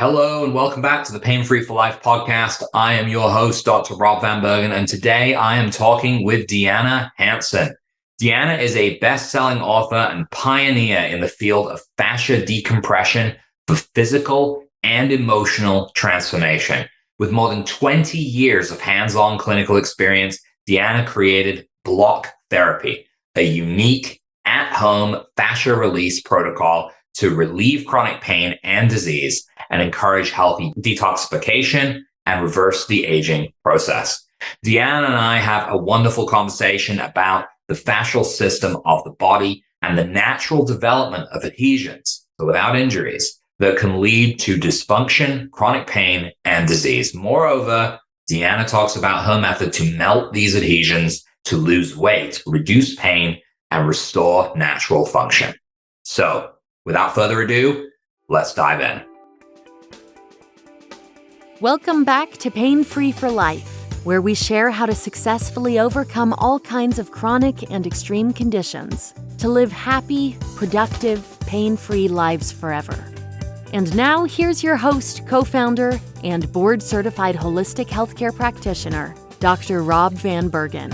Hello and welcome back to the Pain Free for Life podcast. I am your host, Dr. Rob Vanbergen, and today I am talking with Deanna Hansen. Deanna is a best-selling author and pioneer in the field of fascia decompression for physical and emotional transformation. With more than 20 years of hands-on clinical experience, Deanna created Block Therapy, a unique at-home fascia release protocol to relieve chronic pain and disease and encourage healthy detoxification and reverse the aging process. Deanna and I have a wonderful conversation about the fascial system of the body and the natural development of adhesions, so without injuries, that can lead to dysfunction, chronic pain, and disease. Moreover, Deanna talks about her method to melt these adhesions to lose weight, reduce pain, and restore natural function. So, without further ado, let's dive in. Welcome back to Pain Free for Life, where we share how to successfully overcome all kinds of chronic and extreme conditions to live happy, productive, pain-free lives forever. And now, here's your host, co-founder, and board-certified holistic healthcare practitioner, Dr. Rob Vanbergen.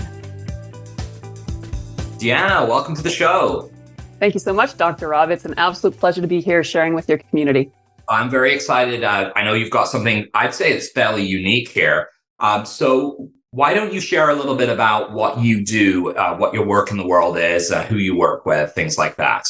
Deanna, welcome to the show. Thank you so much, Dr. Rob. It's an absolute pleasure to be here sharing with your community. I'm very excited. I know you've got something, I'd say it's fairly unique here. So why don't you share a little bit about what you do, what your work in the world is, who you work with, things like that?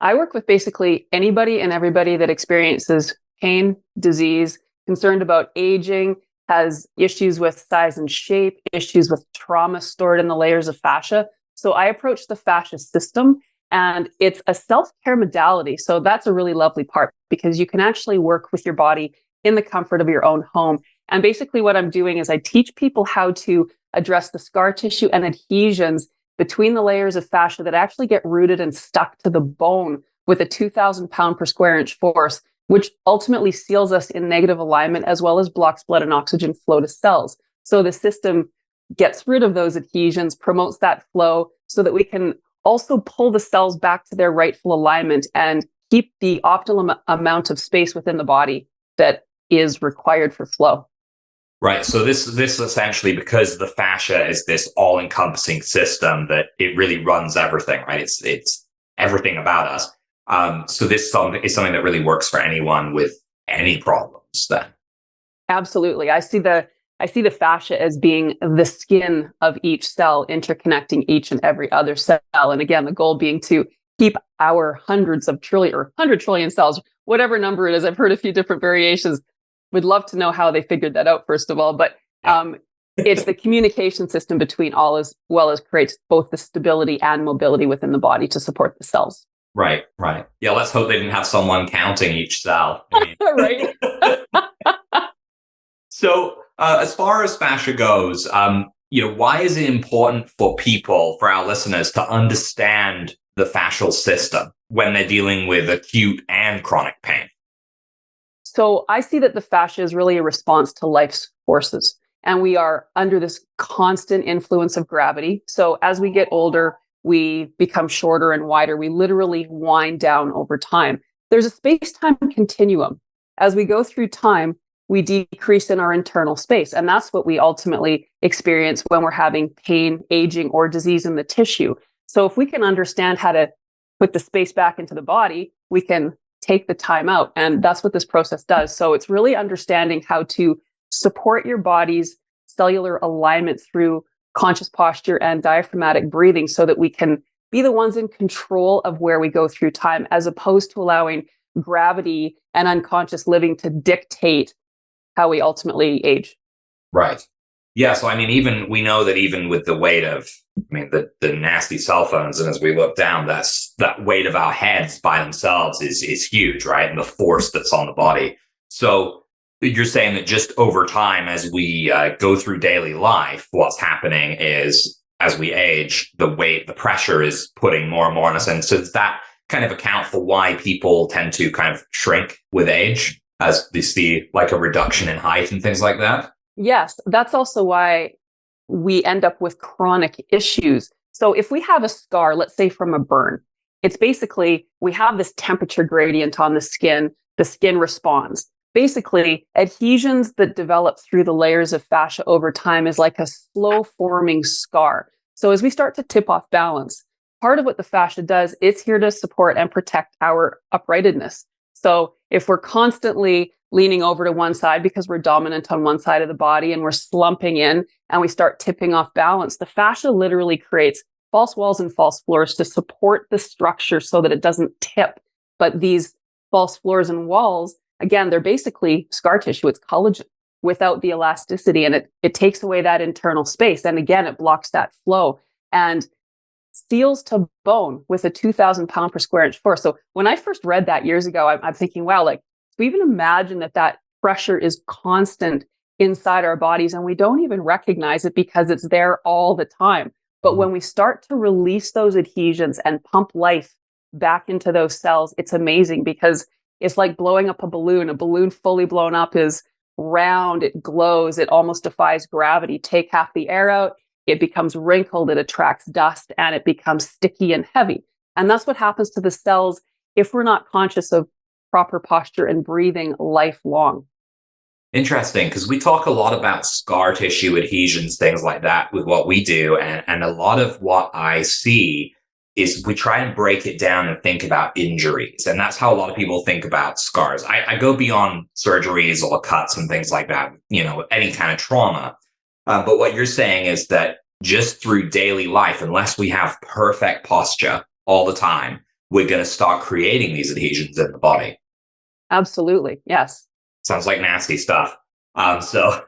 I work with basically anybody and everybody that experiences pain, disease, concerned about aging, has issues with size and shape, issues with trauma stored in the layers of fascia. So I approach the fascia system, and it's a self-care modality. So that's a really lovely part because you can actually work with your body in the comfort of your own home. And basically what I'm doing is I teach people how to address the scar tissue and adhesions between the layers of fascia that actually get rooted and stuck to the bone with a 2,000 pound per square inch force, which ultimately seals us in negative alignment as well as blocks blood and oxygen flow to cells. So the system gets rid of those adhesions, promotes that flow so that we can also pull the cells back to their rightful alignment and keep the optimal amount of space within the body that is required for flow. Right. So this essentially, because the fascia is this all-encompassing system that it really runs everything, right? It's everything about us. So this is something that really works for anyone with any problems then. Absolutely. I see the fascia as being the skin of each cell, interconnecting each and every other cell. And again, the goal being to keep our 100 trillion cells, whatever number it is. I've heard a few different variations. Would love to know how they figured that out, first of all. But it's the communication system between all as well as creates both the stability and mobility within the body to support the cells. Right. Yeah, let's hope they didn't have someone counting each cell. Right. So, as far as fascia goes, why is it important for people, for our listeners, to understand the fascial system when they're dealing with acute and chronic pain? So I see that the fascia is really a response to life's forces, and we are under this constant influence of gravity. So as we get older, we become shorter and wider. We literally wind down over time. There's a space-time continuum. As we go through time, we decrease in our internal space. And that's what we ultimately experience when we're having pain, aging, or disease in the tissue. So if we can understand how to put the space back into the body, we can take the time out. And that's what this process does. So it's really understanding how to support your body's cellular alignment through conscious posture and diaphragmatic breathing so that we can be the ones in control of where we go through time, as opposed to allowing gravity and unconscious living to dictate how we ultimately age. Right. Yeah. So, we know that even with the weight of, the nasty cell phones, and as we look down, that weight of our heads by themselves is huge, right? And the force that's on the body. So you're saying that just over time, as we go through daily life, what's happening is as we age, the pressure is putting more and more on us. And so does that kind of account for why people tend to kind of shrink with age, as they see like a reduction in height and things like that? Yes, that's also why we end up with chronic issues. So if we have a scar, let's say from a burn, it's basically we have this temperature gradient on the skin responds. basically, adhesions that develop through the layers of fascia over time is like a slow forming scar. So as we start to tip off balance, part of what the fascia does, it's here to support and protect our uprightedness. So if we're constantly leaning over to one side because we're dominant on one side of the body and we're slumping in and we start tipping off balance, the fascia literally creates false walls and false floors to support the structure so that it doesn't tip. But these false floors and walls, again, they're basically scar tissue. It's collagen without the elasticity, and it takes away that internal space. And again, it blocks that flow and steels to bone with a 2,000 pound per square inch force. So when I first read that years ago, I'm thinking, wow, like, we even imagine that pressure is constant inside our bodies and we don't even recognize it because it's there all the time. But when we start to release those adhesions and pump life back into those cells, it's amazing because it's like blowing up a balloon. A balloon fully blown up is round, it glows, it almost defies gravity. Take half the air out, it becomes wrinkled, it attracts dust, and it becomes sticky and heavy. And that's what happens to the cells if we're not conscious of proper posture and breathing lifelong. Interesting, because we talk a lot about scar tissue adhesions, things like that with what we do. And a lot of what I see is we try and break it down and think about injuries. And that's how a lot of people think about scars. I go beyond surgeries or cuts and things like that, any kind of trauma. But what you're saying is that just through daily life, unless we have perfect posture all the time, we're going to start creating these adhesions in the body. Absolutely. Yes. Sounds like nasty stuff. So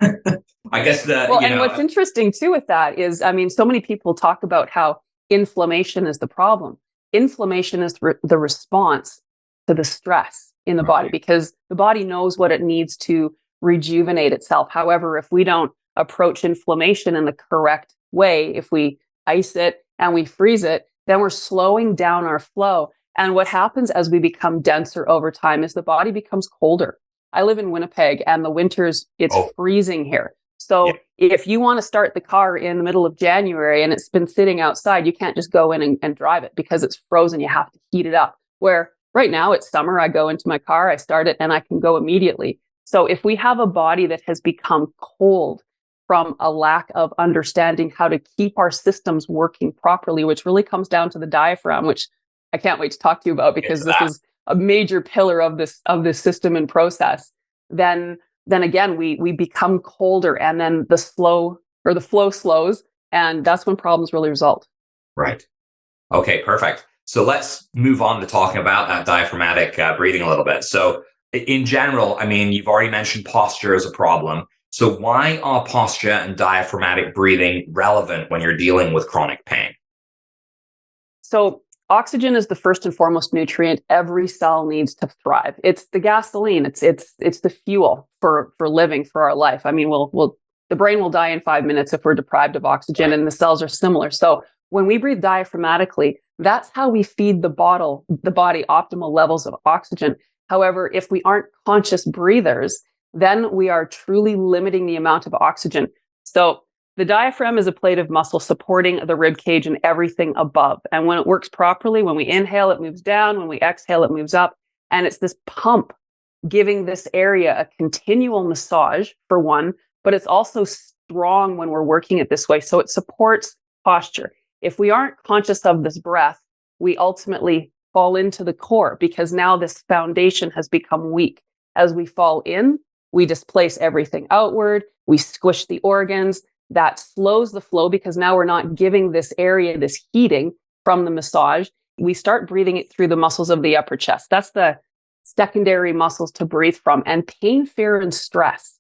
I guess and what's interesting too with that is, so many people talk about how inflammation is the problem. Inflammation is the response to the stress in the body because the body knows what it needs to rejuvenate itself. However, if we don't approach inflammation in the correct way, if we ice it and we freeze it, then we're slowing down our flow. And what happens as we become denser over time is the body becomes colder. I live in Winnipeg and the winters, it's freezing here. So if you want to start the car in the middle of January and it's been sitting outside, you can't just go in and drive it because it's frozen. You have to heat it up. Where right now it's summer, I go into my car, I start it and I can go immediately. So if we have a body that has become cold from a lack of understanding how to keep our systems working properly, which really comes down to the diaphragm, which I can't wait to talk to you about because this is a major pillar of this system and process, then again, we become colder and then the flow slows. And that's when problems really result. Right. Okay, perfect. So let's move on to talking about that diaphragmatic breathing a little bit. So in general, you've already mentioned posture as a problem. So why are posture and diaphragmatic breathing relevant when you're dealing with chronic pain? So oxygen is the first and foremost nutrient every cell needs to thrive. It's the gasoline. It's the fuel for living, for our life. The brain will die in 5 minutes if we're deprived of oxygen, and the cells are similar. So when we breathe diaphragmatically, that's how we feed the body optimal levels of oxygen. However, if we aren't conscious breathers, then we are truly limiting the amount of oxygen. So the diaphragm is a plate of muscle supporting the rib cage and everything above. And when it works properly, when we inhale, it moves down. When we exhale, it moves up. And it's this pump giving this area a continual massage, for one, but it's also strong when we're working it this way. So it supports posture. If we aren't conscious of this breath, we ultimately fall into the core because now this foundation has become weak. As we fall in, we displace everything outward. We squish the organs. That slows the flow because now we're not giving this area this heating from the massage. We start breathing it through the muscles of the upper chest. That's the secondary muscles to breathe from. And pain, fear, and stress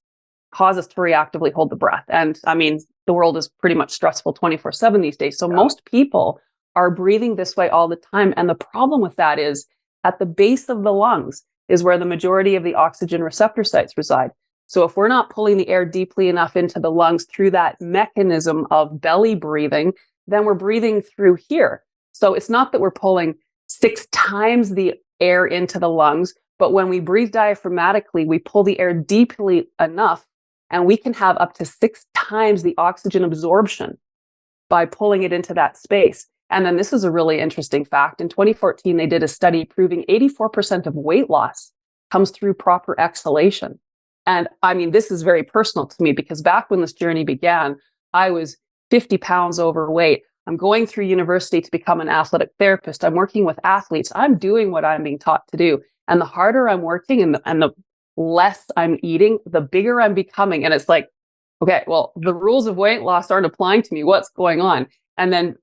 cause us to reactively hold the breath. And the world is pretty much stressful 24/7 these days. So most people are breathing this way all the time. And the problem with that is at the base of the lungs is where the majority of the oxygen receptor sites reside. So if we're not pulling the air deeply enough into the lungs through that mechanism of belly breathing, then we're breathing through here. So it's not that we're pulling 6 times the air into the lungs, but when we breathe diaphragmatically, we pull the air deeply enough and we can have up to 6 times the oxygen absorption by pulling it into that space. And then this is a really interesting fact. In 2014, they did a study proving 84% of weight loss comes through proper exhalation. And I mean, this is very personal to me because back when this journey began, I was 50 pounds overweight. I'm going through university to become an athletic therapist. I'm working with athletes. I'm doing what I'm being taught to do. And the harder I'm working and the less I'm eating, the bigger I'm becoming. And it's like, okay, well, the rules of weight loss aren't applying to me. What's going on? And then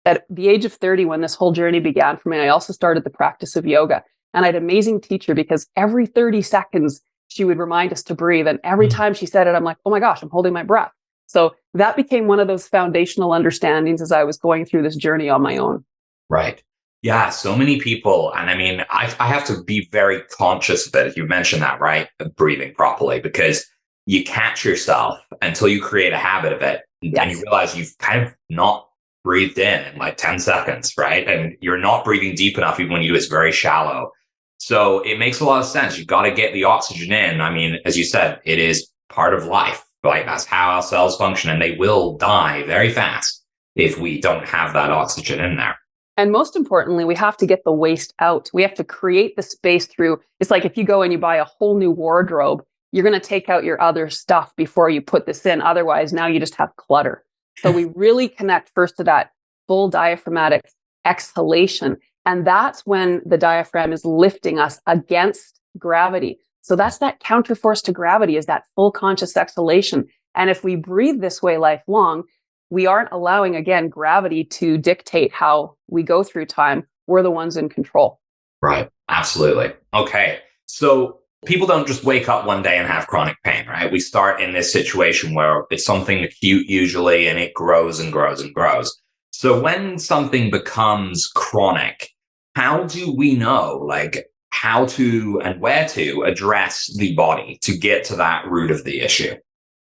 at the age of 30, when this whole journey began for me, I also started the practice of yoga. And I had an amazing teacher because every 30 seconds, she would remind us to breathe. And every time she said it, I'm like, oh my gosh, I'm holding my breath. So that became one of those foundational understandings as I was going through this journey on my own. Right. Yeah. So many people. And I mean, I have to be very conscious of it. You mentioned that, right? Of breathing properly, because you catch yourself until you create a habit of it. Yes. And you realize you've kind of not breathed in like 10 seconds, right? And you're not breathing deep enough even when you do it's very shallow. So it makes a lot of sense. You've got to get the oxygen in. I mean, as you said, it is part of life. Like that's how our cells function, and they will die very fast if we don't have that oxygen in there. And most importantly, we have to get the waste out. We have to create the space through, it's like if you go and you buy a whole new wardrobe, you're going to take out your other stuff before you put this in. Otherwise, now you just have clutter. So we really connect first to that full diaphragmatic exhalation. And that's when the diaphragm is lifting us against gravity. So that's that counterforce to gravity, is that full conscious exhalation. And if we breathe this way lifelong, we aren't allowing, again, gravity to dictate how we go through time. We're the ones in control. Right. Absolutely. Okay. So people don't just wake up one day and have chronic pain, right? We start in this situation where it's something acute usually, and it grows and grows and grows. So when something becomes chronic, how do we know, like, how to and where to address the body to get to that root of the issue?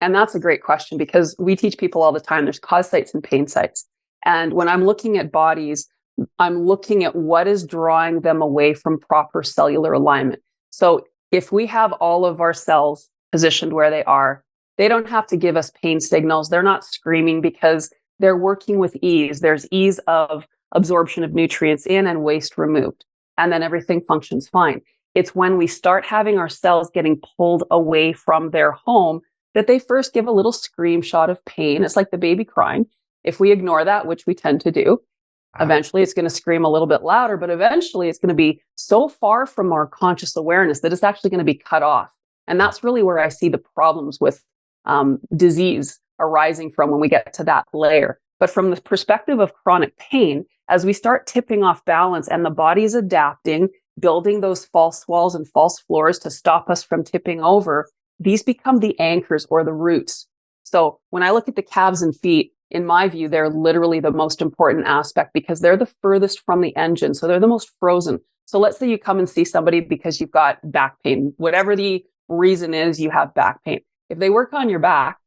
And that's a great question, because we teach people all the time there's cause sites and pain sites. And when I'm looking at bodies, I'm looking at what is drawing them away from proper cellular alignment. So if we have all of our cells positioned where they are, they don't have to give us pain signals. They're not screaming because they're working with ease. There's ease of absorption of nutrients in and waste removed. And then everything functions fine. It's when we start having our cells getting pulled away from their home that they first give a little scream shot of pain. It's like the baby crying. If we ignore that, which we tend to do, eventually it's going to scream a little bit louder, but eventually it's going to be so far from our conscious awareness that it's actually going to be cut off. And that's really where I see the problems with disease arising from when we get to that layer. But from the perspective of chronic pain, as we start tipping off balance and the body's adapting, building those false walls and false floors to stop us from tipping over, these become the anchors or the roots. So when I look at the calves and feet, in my view, they're literally the most important aspect because they're the furthest from the engine. So they're the most frozen. So let's say you come and see somebody because you've got back pain, whatever the reason is, you have back pain. If they work on your back,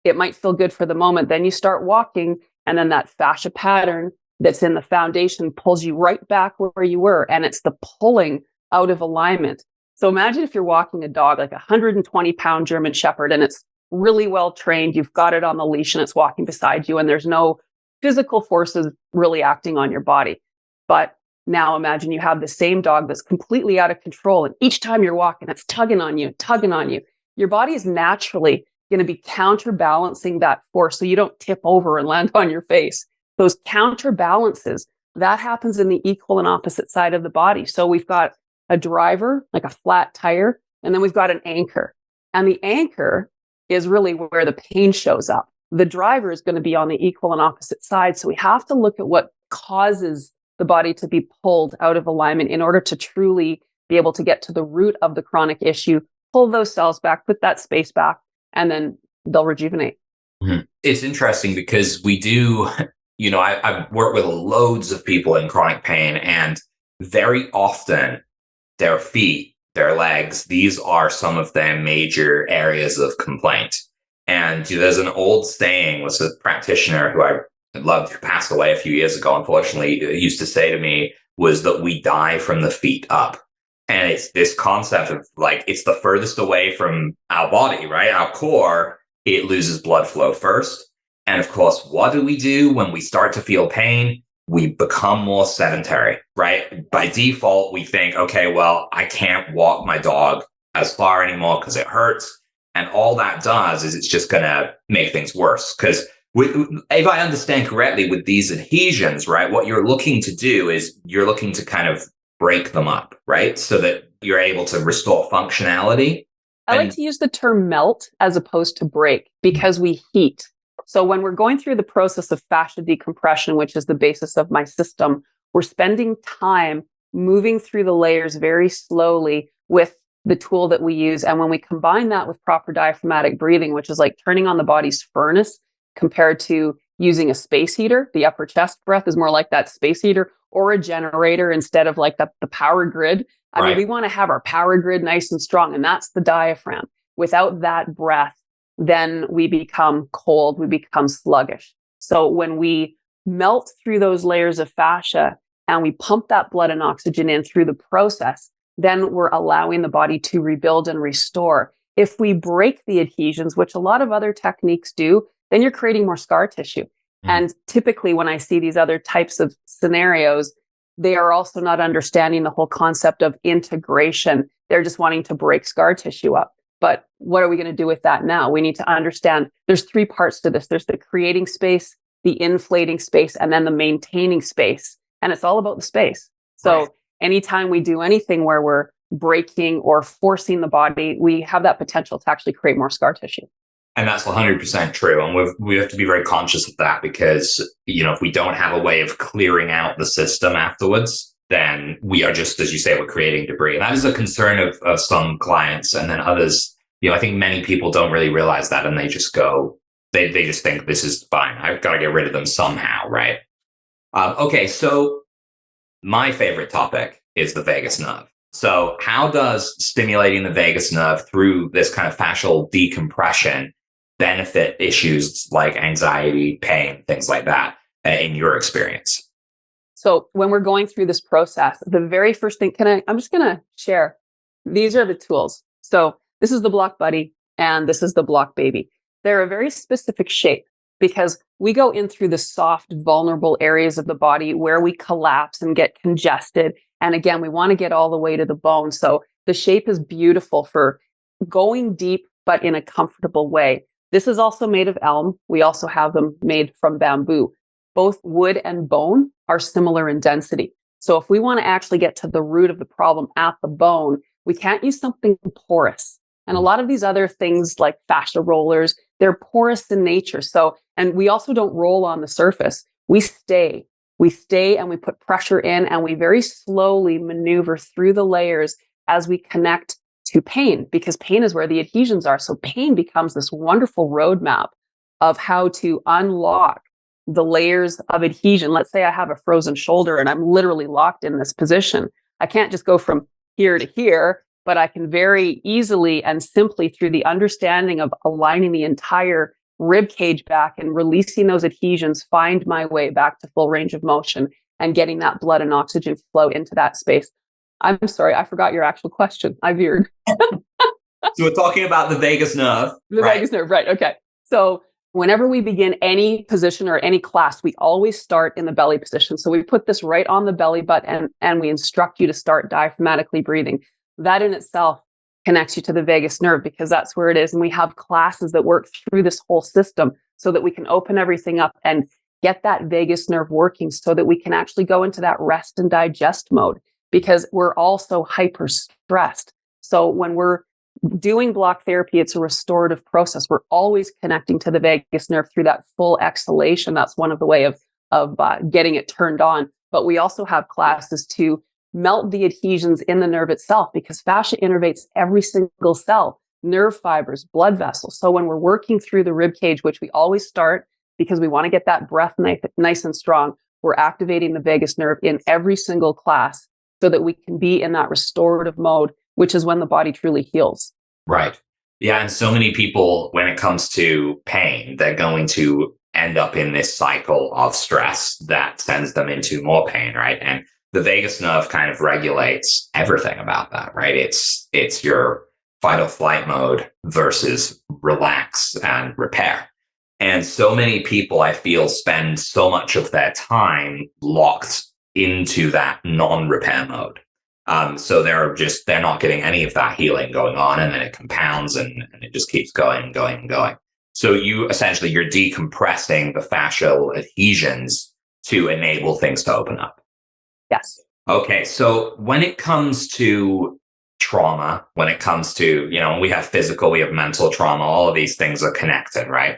it might feel good for the moment. Then you start walking, and then that fascia pattern that's in the foundation pulls you right back where you were. And it's the pulling out of alignment. So imagine if you're walking a dog, like a 120-pound German Shepherd, and it's really well trained. You've got it on the leash and it's walking beside you, and there's no physical forces really acting on your body. But now imagine you have the same dog that's completely out of control. And each time you're walking, it's tugging on you, tugging on you. Your body is naturally going to be counterbalancing that force so you don't tip over and land on your face. Those counterbalances, that happens in the equal and opposite side of the body. So we've got a driver, like a flat tire, and then we've got an anchor. And the anchor is really where the pain shows up. The driver is going to be on the equal and opposite side. So we have to look at what causes the body to be pulled out of alignment in order to truly be able to get to the root of the chronic issue, pull those cells back, put that space back, and then they'll rejuvenate. Mm-hmm. It's interesting because we do, I've worked with loads of people in chronic pain, and very often their feet, their legs, these are some of their major areas of complaint. And there's an old saying, was a practitioner who I loved, who passed away a few years ago, unfortunately, used to say to me, was that we die from the feet up. And it's this concept of like, it's the furthest away from our body, right? Our core, it loses blood flow first. And of course, what do we do when we start to feel pain? we become more sedentary, right? By default, we think, okay, well, I can't walk my dog as far anymore because it hurts. And all that does is it's just going to make things worse. Because if I understand correctly, with these adhesions, right, what you're looking to do is you're looking to kind of break them up, right? So that you're able to restore functionality. I like to use the term melt as opposed to break because we heat. So when we're going through the process of fascia decompression, which is the basis of my system, we're spending time moving through the layers very slowly with the tool that we use. And when we combine that with proper diaphragmatic breathing, which is like turning on the body's furnace compared to using a space heater, the upper chest breath is more like that space heater, or a generator instead of like the power grid. I mean, we want to have our power grid nice and strong, and that's the diaphragm. Without that breath, then we become cold, we become sluggish. So when we melt through those layers of fascia and we pump that blood and oxygen in through the process, then we're allowing the body to rebuild and restore. If we break the adhesions, which a lot of other techniques do, then you're creating more scar tissue. And typically when I see these other types of scenarios, they are also not understanding the whole concept of integration. They're just wanting to break scar tissue up. But what are we going to do with that now? We need to understand there's three parts to this. There's the creating space, the inflating space, and then the maintaining space. And it's all about the space. So anytime we do anything where we're breaking or forcing the body, we have that potential to actually create more scar tissue. And that's 100% true. And we have to be very conscious of that because, if we don't have a way of clearing out the system afterwards, then we are just, as you say, we're creating debris. And that is a concern of some clients. And then others, I think many people don't really realize that. And they just go, they just think this is fine. I've got to get rid of them somehow, right? Okay, so my favorite topic is the vagus nerve. So how does stimulating the vagus nerve through this kind of fascial decompression benefit issues like anxiety, pain, things like that in your experience? So when we're going through this process, the very first thing, I'm just going to share, these are the tools. So this is the Block Buddy and this is the Block Baby. They're a very specific shape because we go in through the soft, vulnerable areas of the body where we collapse and get congested. And again, we want to get all the way to the bone. So the shape is beautiful for going deep, but in a comfortable way. This is also made of elm. We also have them made from bamboo. Both wood and bone are similar in density. So if we want to actually get to the root of the problem at the bone, we can't use something porous. And a lot of these other things like fascia rollers, they're porous in nature. So, and we also don't roll on the surface. We stay and we put pressure in and we very slowly maneuver through the layers as we connect to pain, because pain is where the adhesions are. So pain becomes this wonderful roadmap of how to unlock the layers of adhesion. Let's say I have a frozen shoulder and I'm literally locked in this position. I can't just go from here to here, but I can very easily and simply, through the understanding of aligning the entire rib cage back and releasing those adhesions, find my way back to full range of motion and getting that blood and oxygen flow into that space. I'm sorry, I forgot your actual question. I veered. So we're talking about the vagus nerve. The vagus nerve, right. Okay. So whenever we begin any position or any class, we always start in the belly position. So we put this right on the belly button and we instruct you to start diaphragmatically breathing. That in itself connects you to the vagus nerve because that's where it is. And we have classes that work through this whole system so that we can open everything up and get that vagus nerve working so that we can actually go into that rest and digest mode, because we're also hyper stressed. So when we're doing block therapy, it's a restorative process. We're always connecting to the vagus nerve through that full exhalation. That's one of the way of getting it turned on. But we also have classes to melt the adhesions in the nerve itself, because fascia innervates every single cell, nerve fibers, blood vessels. So when we're working through the rib cage, which we always start because we want to get that breath nice and strong, we're activating the vagus nerve in every single class so that we can be in that restorative mode, which is when the body truly heals. Right. Yeah. And so many people, when it comes to pain, they're going to end up in this cycle of stress that sends them into more pain, right? And the vagus nerve kind of regulates everything about that, right? It's your fight or flight mode versus relax and repair. And so many people, I feel, spend so much of their time locked into that non-repair mode. So they're not getting any of that healing going on, and then it compounds and it just keeps going and going and going. So you're decompressing the fascial adhesions to enable things to open up. Yes. Okay. So when it comes to trauma, when it comes to, we have physical, we have mental trauma, all of these things are connected, right?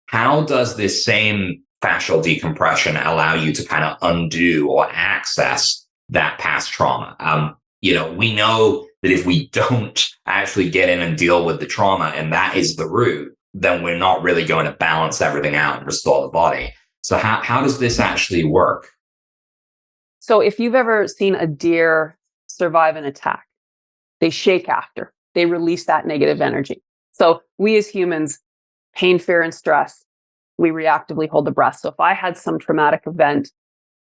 How does this same fascial decompression allow you to kind of undo or access that past trauma? We know that if we don't actually get in and deal with the trauma, and that is the root, then we're not really going to balance everything out and restore the body. So how does this actually work? So if you've ever seen a deer survive an attack, they shake after, they release that negative energy. So we as humans, pain, fear, and stress, we reactively hold the breath. So if I had some traumatic event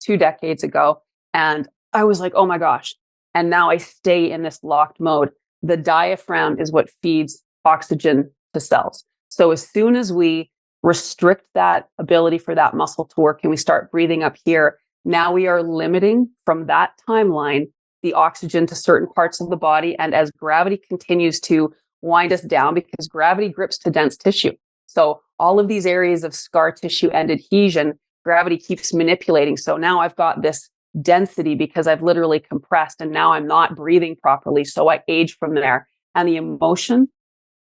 2 decades ago and I was like, oh my gosh, and now I stay in this locked mode, the diaphragm is what feeds oxygen to cells. So as soon as we restrict that ability for that muscle to work and we start breathing up here, now we are limiting from that timeline the oxygen to certain parts of the body. And as gravity continues to wind us down, because gravity grips to dense tissue. So all of these areas of scar tissue and adhesion, gravity keeps manipulating. So now I've got this density because I've literally compressed and now I'm not breathing properly. So I age from there. And the emotion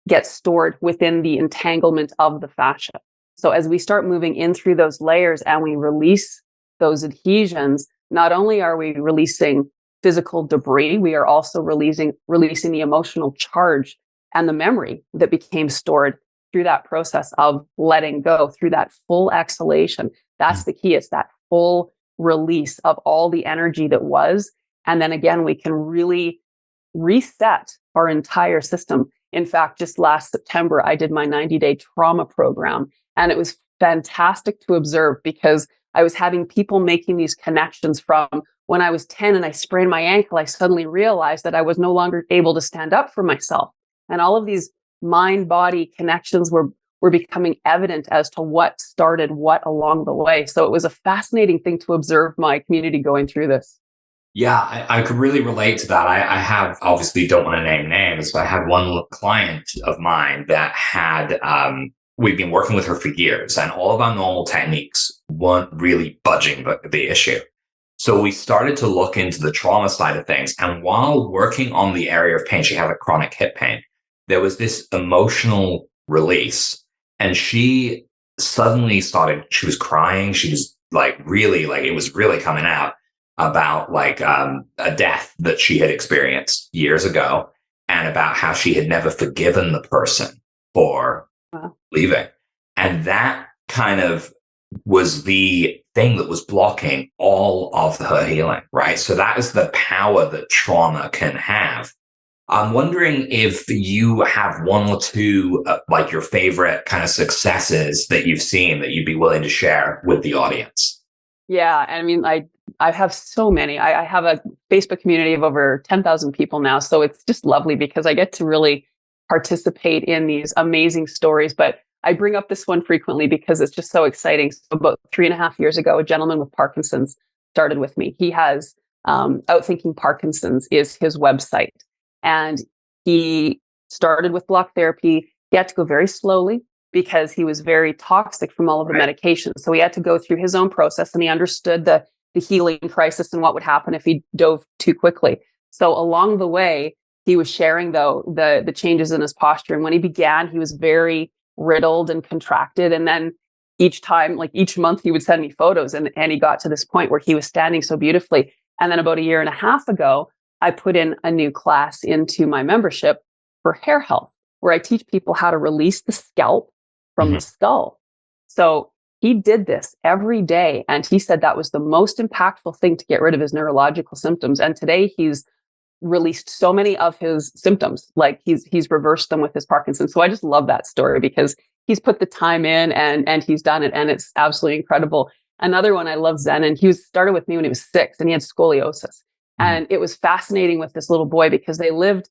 gets stored within the entanglement of the fascia. So as we start moving in through those layers and we release those adhesions, not only are we releasing physical debris, we are also releasing the emotional charge and the memory that became stored through that process of letting go, through that full exhalation. That's the key. It's that full release of all the energy that was. And then again, we can really reset our entire system. In fact, just last September, I did my 90-day trauma program, and it was fantastic to observe because I was having people making these connections from when I was 10 and I sprained my ankle, I suddenly realized that I was no longer able to stand up for myself. And all of these mind-body connections were becoming evident as to what started what along the way. So it was a fascinating thing to observe my community going through this. Yeah, I could really relate to that. I have, obviously don't want to name names, but I had one client of mine that had, we've been working with her for years, and all of our normal techniques weren't really budging the issue. So we started to look into the trauma side of things. And while working on the area of pain, she had a chronic hip pain, there was this emotional release. And she suddenly she was crying. She was it was really coming out about a death that she had experienced years ago, and about how she had never forgiven the person for leaving. And that kind of was the thing that was blocking all of her healing, right? So that is the power that trauma can have. I'm wondering if you have one or two, your favorite kind of successes that you've seen that you'd be willing to share with the audience. Yeah. I mean, I have so many. I have a Facebook community of over 10,000 people now. So it's just lovely because I get to really participate in these amazing stories. But I bring up this one frequently because it's just so exciting. So about 3.5 years ago, a gentleman with Parkinson's started with me. He has Outthinking Parkinson's is his website. And he started with block therapy. He had to go very slowly because he was very toxic from all of the medications. So he had to go through his own process, and he understood the healing crisis and what would happen if he dove too quickly. So along the way, he was sharing, though, the changes in his posture. And when he began, he was very riddled and contracted. And then each month, he would send me photos. And he got to this point where he was standing so beautifully. And then about 1.5 years ago, I put in a new class into my membership for hair health, where I teach people how to release the scalp from the skull. So he did this every day. And he said that was the most impactful thing to get rid of his neurological symptoms. And today he's released so many of his symptoms, like he's reversed them with his Parkinson's. So I just love that story because he's put the time in and he's done it. And it's absolutely incredible. Another one, I love Zen. And he started with me when he was 6 and he had scoliosis. And it was fascinating with this little boy because they lived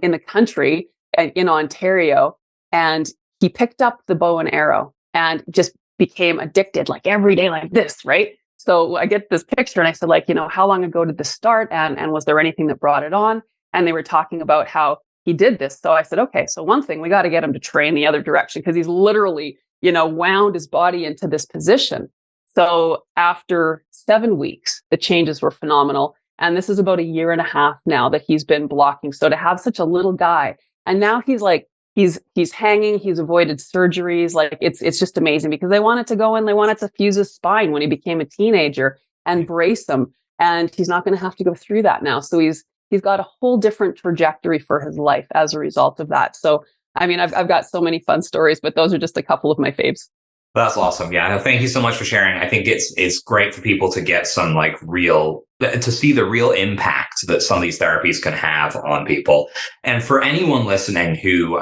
in the country in Ontario, and he picked up the bow and arrow and just became addicted, like every day like this, right? So I get this picture and I said, like, how long ago did this start? And was there anything that brought it on? And they were talking about how he did this. So I said, okay, so one thing, we got to get him to train the other direction, because he's literally, wound his body into this position. So after 7 weeks, the changes were phenomenal. And this is about 1.5 years now that he's been blocking. So to have such a little guy, and now he's like, he's hanging, he's avoided surgeries. Like it's just amazing, because they wanted to go in, they wanted to fuse his spine when he became a teenager and brace him. And he's not going to have to go through that now. So he's got a whole different trajectory for his life as a result of that. So, I mean, I've got so many fun stories, but those are just a couple of my faves. That's awesome. Yeah. No, thank you so much for sharing. I think it's great for people to get some to see the real impact that some of these therapies can have on people. And for anyone listening who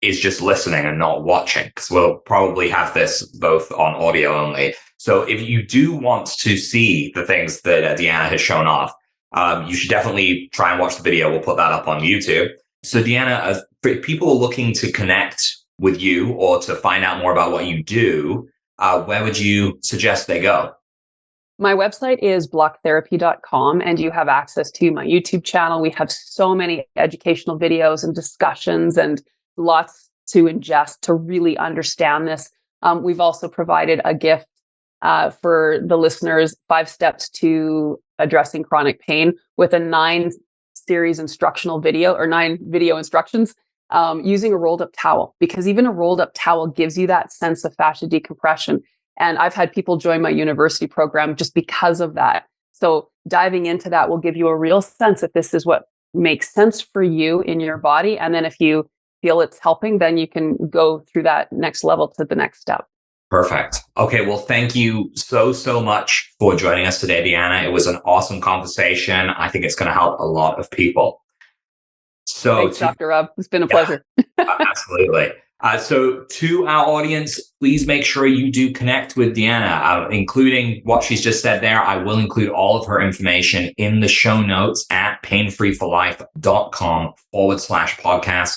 is just listening and not watching, because we'll probably have this both on audio only. So if you do want to see the things that Deanna has shown off, you should definitely try and watch the video. We'll put that up on YouTube. So Deanna, for people looking to connect with you or to find out more about what you do, where would you suggest they go? My website is blocktherapy.com, and you have access to my YouTube channel. We have so many educational videos and discussions and lots to ingest to really understand this. We've also provided a gift for the listeners, 5 steps to addressing chronic pain, with a 9-series instructional video, or 9 video instructions, using a rolled up towel, because even a rolled up towel gives you that sense of fascia decompression. And I've had people join my university program just because of that. So diving into that will give you a real sense if this is what makes sense for you in your body. And then if you feel it's helping, then you can go through that next level to the next step. Perfect. Okay. Well, thank you so much for joining us today, Deanna. It was an awesome conversation. I think it's going to help a lot of people. So thanks, Dr. Rob. It's been a pleasure. Absolutely. So to our audience, please make sure you do connect with Deanna, including what she's just said there. I will include all of her information in the show notes at painfreeforlife.com/podcast.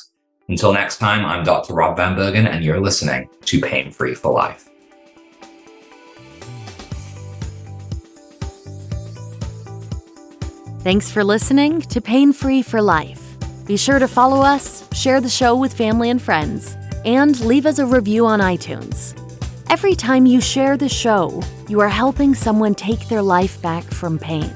Until next time, I'm Dr. Rob Vanbergen, and you're listening to Pain Free for Life. Thanks for listening to Pain Free for Life. Be sure to follow us, share the show with family and friends, and leave us a review on iTunes. Every time you share the show, you are helping someone take their life back from pain.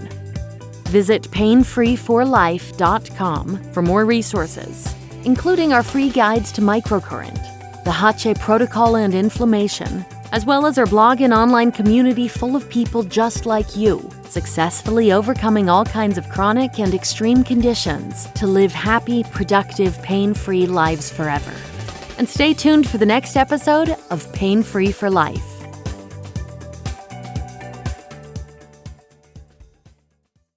Visit painfreeforlife.com for more resources, including our free guides to microcurrent, the Hache protocol and inflammation, as well as our blog and online community full of people just like you, successfully overcoming all kinds of chronic and extreme conditions to live happy, productive, pain-free lives forever. And stay tuned for the next episode of Pain Free for Life.